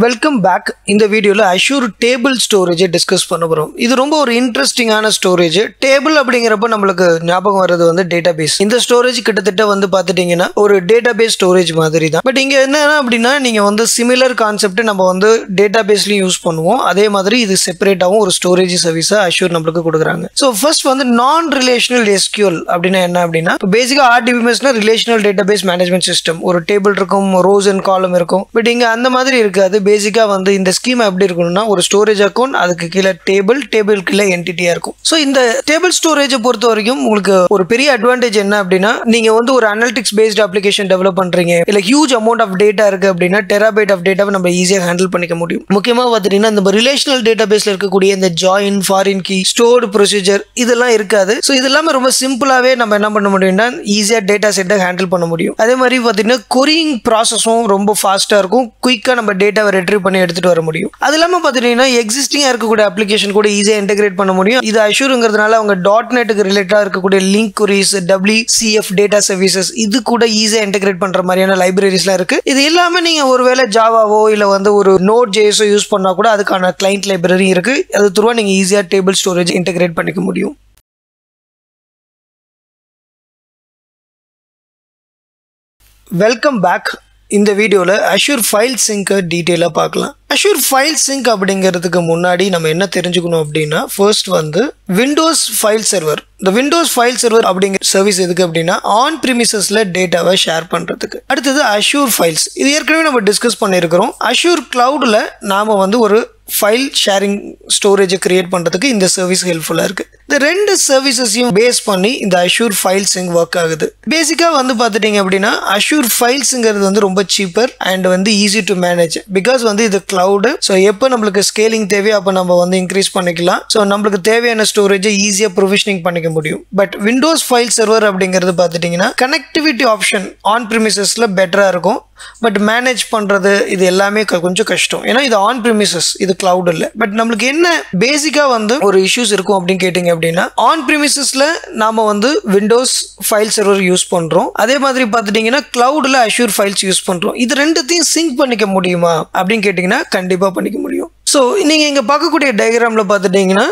Welcome back. இந்த வீடியோவில் Azure table ஸ்டோரேஜை discuss பண்ண போகிறோம். இது ரொம்ப ஒரு இன்ட்ரெஸ்டிங்கான ஸ்டோரேஜ். டேபிள் அப்படிங்கிறப்ப நம்மளுக்கு ஞாபகம் வர்றது வந்து டேட்டா பேஸ். இந்த ஸ்டோரேஜ் கிட்டத்தட்ட வந்து பார்த்துட்டிங்கன்னா ஒரு டேட்டா பேஸ் ஸ்டோரேஜ் மாதிரி தான். பட் இங்கே என்னன்னா அப்படின்னா நீங்கள் வந்து சிமிலர் கான்செப்ட் நம்ம வந்து டேட்டா பேஸ்லையும் யூஸ் பண்ணுவோம். அதே மாதிரி இது செப்பரேட்டாகவும் ஒரு ஸ்டோரேஜ் சர்வீஸை அஷூர் நம்மளுக்கு கொடுக்குறாங்க. ஸோ ஃபர்ஸ்ட் வந்து நான் ரிலேஷனல் எஸ்கியூஎல் அப்படின்னா என்ன அப்படின்னா பேசிக்காக ஆர்டிபிஎம்எஸ்னா relational database management system. ஒரு டேபிள் இருக்கும், ரோஸ் அண்ட் காலம் இருக்கும். பட் இங்கே அந்த மாதிரி இருக்காது. பேசிக்கா வந்து இந்த ஸ்கீமா எப்படி இருக்கணும்னா ஒரு ஸ்டோரேஜ் அக்கௌண்ட், அதுக்கு கீழே டேபிள் கீழே என்டிட்டியா இருக்கும். ஸோ இந்த டேபிள் ஸ்டோரேஜை பொறுத்த வரைக்கும் உங்களுக்கு ஒரு பெரிய அட்வான்டேஜ் என்ன அப்படின்னா நீங்க வந்து ஒரு அனலிட்டிக்ஸ் பேஸ்ட் அப்ளிகேஷன் டெவலப் பண்றீங்க, இல்ல ஹியூஜ் அமௌண்ட் ஆஃப் டேட்டா இருக்கு அப்படின்னா டெராபைட் ஆஃப் டேட்டாவை நம்ம ஈஸியாக ஹேண்டில் பண்ணிக்க முடியும். முக்கியமாக பார்த்தீங்கன்னா இந்த ரிலேஷனல் டேட்டா பேஸ்ல இருக்கக்கூடிய இந்த join, foreign key, stored procedure இதெல்லாம் இருக்காது. ஸோ இது எல்லாமே ரொம்ப சிம்பிளாவே நம்ம என்ன பண்ண முடியும்னா ஈஸியாக டேட்டா செட்டை ஹேண்டில் பண்ண முடியும். அதே மாதிரி பார்த்தீங்கன்னா கொரியிங் ப்ராசஸும் ரொம்ப ஃபாஸ்டா இருக்கும். குயிக்கா நம்ம டேட்டாவை ரெட்ரீவ் பண்ணி எடுத்துட்டு வர முடியும். அது இல்லாம பாத்தீங்கன்னா எக்ஸிஸ்டிங்கா இருக்கக்கூடிய அப்ளிகேஷன் கூட ஈஸியா இன்டெகிரேட் பண்ண முடியும். இது அஷூர்ங்கிறதுனால அவங்க .NETக்கு ரிலேட்டடா இருக்கக்கூடிய link queries, WCF data services இது கூட ஈஸியா இன்டெகிரேட் பண்ற மாதிரியான லைப்ரரிஸ்லாம் இருக்கு. இது இல்லாம நீங்க ஒருவேளை ஜாவாவோ இல்ல வந்து ஒரு Node.js யூஸ் பண்ணா கூட அதுக்கான கிளைண்ட் லைப்ரரி இருக்கு. அது த்ரூவா நீங்க ஈஸியா டேபிள் ஸ்டோரேஜ் இன்டெகிரேட் பண்ணிக்க முடியும். Welcome back. இந்த வீடியோவில் அஷூர் ஃபைல் சிங்கை டீட்டெயிலாக பார்க்கலாம். அஷூர் ஃபைல் சிங்க் அப்படிங்கிறதுக்கு முன்னாடி நம்ம என்ன தெரிஞ்சுக்கணும் அப்படின்னா ஃபர்ஸ்ட் வந்து விண்டோஸ் ஃபைல் சர்வர். இந்த விண்டோஸ் ஃபைல் சர்வர் அப்படிங்கிற சர்வீஸ் எதுக்கு அப்படின்னா ஆன் ப்ரிமிசஸில் டேட்டாவை ஷேர் பண்ணுறதுக்கு. அடுத்தது அஷூர் ஃபைல்ஸ். இது ஏற்கனவே நம்ம டிஸ்கஸ் பண்ணியிருக்கிறோம். அஷூர் கிளவுடில் நாம் வந்து ஒரு ஃபைல் ஷேரிங் ஸ்டோரேஜை கிரியேட் பண்ணுறதுக்கு இந்த சர்வீஸ் ஹெல்ப்ஃபுல்லாக இருக்குது. இந்த ரெண்டு சர்வீசஸையும் பேஸ் பண்ணி இந்த அஷூர் ஃபைல் சிங்க் ஒர்க் ஆகுது. பேசிக்காக வந்து பார்த்துட்டிங்க அப்படின்னா அஷூர் ஃபைல்ஸுங்கிறது வந்து ரொம்ப சீப்பர் அண்ட் வந்து ஈஸி டு மேனேஜ். பிகாஸ் வந்து இது கிளவுடு. ஸோ எப்போ நம்மளுக்கு ஸ்கேலிங் தேவையோ அப்போ நம்ம வந்து இன்க்ரீஸ் பண்ணிக்கலாம். ஸோ நம்மளுக்கு தேவையான ஸ்டோரேஜை ஈஸியாக ப்ரொவிஷனிங் பண்ணிக்க முடியும். பட் விண்டோஸ் ஃபைல் சர்வர் அப்படிங்கிறது பார்த்துட்டிங்கன்னா கனெக்டிவிட்டி ஆப்ஷன் ஆன் ப்ரிமிசஸில் பெட்டராக இருக்கும். பட் மேனேஜ் பண்ணுறது இது எல்லாமே கொஞ்சம் கஷ்டம். ஏன்னா இது ஆன் ப்ரிமிசஸ், இது கிளவுட் இல்லை. பட் நம்மளுக்கு என்ன பேசிக்காக வந்து ஒரு இஷ்யூஸ் இருக்கும் அப்படின்னு கேட்டிங்க அப்படின்னா ஆன் ப்ரிமிசஸில் நாம் வந்து விண்டோஸ் ஃபைல் சர்வர் யூஸ் பண்ணுறோம். அதே மாதிரி பார்த்துட்டிங்கன்னா கிளவுடில் அஷூர் ஃபைல்ஸ் யூஸ் பண்ணுறோம். இது ரெண்டுத்தையும் சிங்க் பண்ணிக்க முடியுமா அப்படின்னு கேட்டிங்கன்னா கண்டிப்பாக பண்ணிக்க முடியும். ஸோ நீங்கள் இங்கே பார்க்கக்கூடிய டயக்ராமில் பார்த்துட்டிங்கன்னா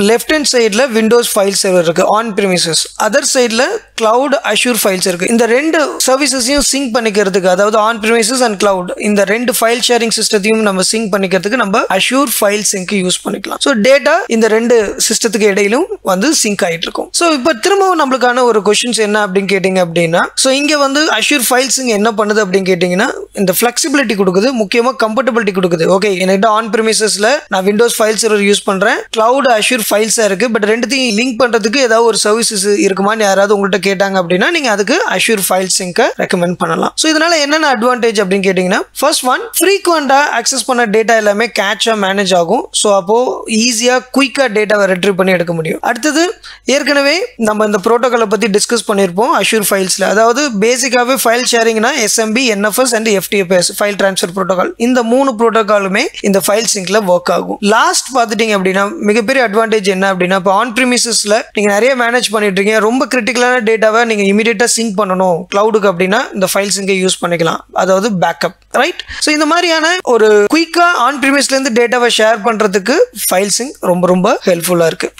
லெஃப்ட் ஹேண்ட் சைடில் விண்டோஸ் ஃபைல் சர்வர் இருக்குது ஆன் ப்ரிமிசஸ், அதர் சைடில் கிளவுட் அஷூர் ஃபைல்ஸ் இருக்குது. இந்த ரெண்டு சர்வீசஸையும் சிங்க் பண்ணிக்கிறதுக்கு, அதாவது ஆன் ப்ரிமிசஸ் அண்ட் கிளவுட், இந்த ரெண்டு ஃபைல் ஷேரிங் சிஸ்டத்தையும் நம்ம சிங்க் பண்ணிக்கிறதுக்கு நம்ம அஷூர் ஃபைல் சிங்க் யூஸ் பண்ணிக்கலாம். ஸோ டேட்டா இந்த ரெண்டு சிஸ்டத்துக்கு இடையிலும் வந்து சிங்க் ஆகிட்டு இருக்கும். ஸோ இப்போ திரும்பவும் நம்மளுக்கான ஒரு கொஸ்டின்ஸ் என்ன அப்படின்னு கேட்டிங்க அப்படின்னா ஸோ இங்கே வந்து அஷூர் ஃபைல் சிங்க் என்ன பண்ணுது அப்படின்னு கேட்டிங்கன்னா இந்த ஃப்ளெக்சிபிலிட்டி கொடுக்குது, முக்கியமாக கம்ஃபர்டபிலிட்டி கொடுக்குது. ஓகே, என்கிட்ட ஆன் ப்ரிமிசஸில் நான் விண்டோஸ் ஃபைல் சர்வர் யூஸ் பண்ணுறேன், கிளவுட் அஷூர் ஃபைல்ஸாக இருக்குது. பட் ரெண்டுத்தையும் லிங்க் பண்ணுறதுக்கு ஏதாவது ஒரு சர்வீசஸ் இருக்குமான்னு யாராவது உங்கள்கிட்ட கேட்டாங்க அப்படின்னா நீங்கள் அதுக்கு அஷூர் ஃபைல் சிங்கை ரெக்கமெண்ட் பண்ணலாம். ஸோ இதனால என்னென்ன அட்வான்டேஜ் அப்படின்னு கேட்டிங்கன்னா ஃபர்ஸ்ட் ஒன், ஃப்ரீக்வெண்ட்டாக ஆக்சஸ் பண்ண டேட்டா எல்லாமே கேட்சாக மேனேஜ் ஆகும். ஸோ அப்போது ஈஸியாக குயிக்காக டேட்டாவை ரெட்ரீவ் பண்ணி எடுக்க முடியும். அடுத்தது ஏற்கனவே நம்ம இந்த ப்ரோட்டோகாலை பற்றி டிஸ்கஸ் பண்ணியிருப்போம் அஷூர் ஃபைல்ஸில். அதாவது பேசிக்காகவே ஃபைல் ஷேரிங்னா SMB, NFS and FTPS file transfer protocol. இந்த மூணு ப்ரோட்டோகாலுமே இந்த ஃபைல் சிங்கில் ஒர்க் ஆகும். லாஸ்ட் பார்த்துட்டிங்க அப்படின்னா மிகப்பெரிய அட்வான்டேஜ் என்ன அப்படின்னா இப்போ ஆன் ப்ரிமிசஸ்ல நீங்க நிறைய மேனேஜ் பண்ணிட்டு இருக்கீங்க, ரொம்ப கிரிட்டிக்கலான டேட்டாவை நீங்க இமிடியேட்டா சிங்க் பண்ணணும் கிளவுடுக்கு அப்படின்னா இந்த ஃபைல் சிங்கை யூஸ் பண்ணிக்கலாம், அதாவது பேக்கப், ரைட்? ஸோ இந்த மாதிரியான ஒரு குயிக்கா ஆன் ப்ரிமிஸ்ல இருந்து டேட்டாவை ஷேர் பண்றதுக்கு ஃபைல் சிங்க் ரொம்ப ரொம்ப ஹெல்ப்ஃபுல்லா இருக்கு.